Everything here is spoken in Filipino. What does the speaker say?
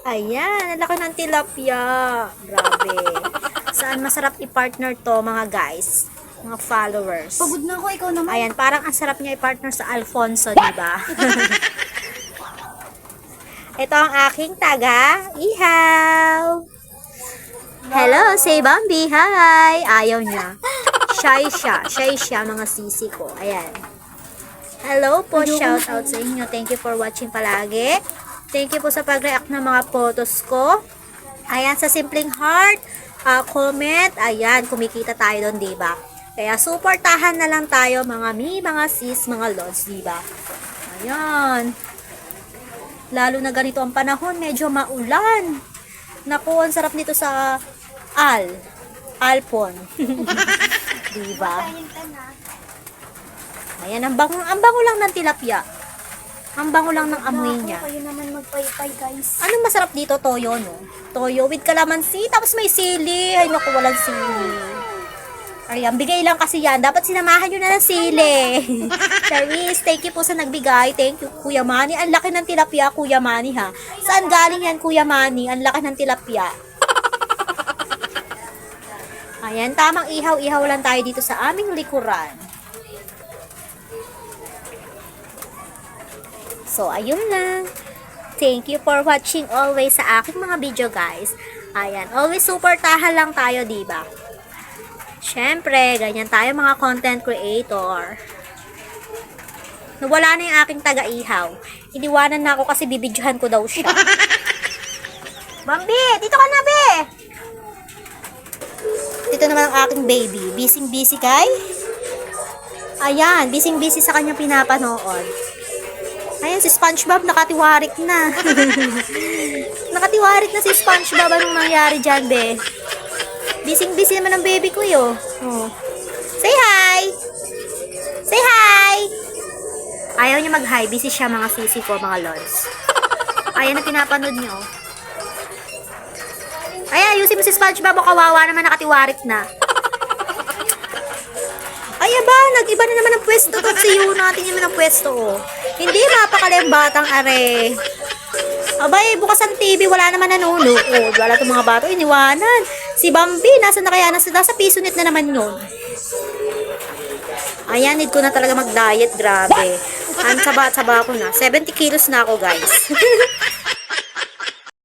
Ayan, ang laki ng tilapia. Grabe. Saan masarap i-partner to, mga guys? Mga followers. Pagod na ako, ikaw naman. Ayan, parang ang sarap niya i-partner sa Alfonso, di ba? Ito ang aking taga-ihaw. Hello, say Bambi. Hi. Ayaw niya. Shy siya, mga sisi ko. Ayan. Hello po, shout out sa inyo. Thank you for watching palagi. Thank you po sa pag-react ng mga photos ko. Ayan, sa simpleng heart, comment. Ayan, kumikita tayo doon, diba? Kaya, supportahan na lang tayo, mga mga sis, mga lods, diba? Ayan. Lalo na ganito ang panahon, medyo maulan. Naku, ang sarap nito sa Alpon. Diba? Ayan, ang bango lang ng tilapia. Ang bango lang ng amoy niya. Kayo naman magpaypay, guys. Anong masarap dito? Toyo, no? Toyo with calamansi, tapos may sili. Ay, naku, walang sili. Ayan, bigay lang kasi yan. Dapat sinamahan nyo na ng sili. Charis, thank you po sa nagbigay. Thank you, Kuya Manny. Ang laki ng tilapia, Kuya Manny, ha? Saan galing yan, Kuya Manny? Ang laki ng tilapia. Ayan, tamang ihaw-ihaw lang tayo dito sa aming likuran. So, ayun lang. Thank you for watching always sa aking mga video, guys. Ayan, always supportahan lang tayo, diba? Syempre, ganyan tayo mga content creator. Nawala na yung aking taga-ihaw. Iniwanan na ako kasi bibidyohan ko daw siya. Bambi, dito ka na, be! Dito naman ang aking baby. Busy kay? Ayan, busy sa kanyang pinapanood. Ayan, si SpongeBob nakatiwarik na. Nakatiwarik na si SpongeBob. Anong nangyari dyan, be? Busy naman ang baby ko, yo. Oh. Say hi! Say hi! Ayaw niya mag-hi. Busy siya, mga sisi ko, mga lods. Ayan na pinapanood niyo. Ay, ayusin mo si SpongeBob. O, kawawa naman, nakatiwarik na. Ay, aba, nag-iba na naman ang pwesto to. Si Yuna, natin naman ang pwesto, oh. Hindi, mapakali ang batang are. Abay, bukas ang TV, wala naman nanonood. Oh, wala itong mga bato, iniwanan. Si Bambi, nasa na kaya? Nasa pisonet na naman yun. Ayan, need ko na talaga mag-diet, grabe. Ang saba ko na. 70 kilos na ako, guys.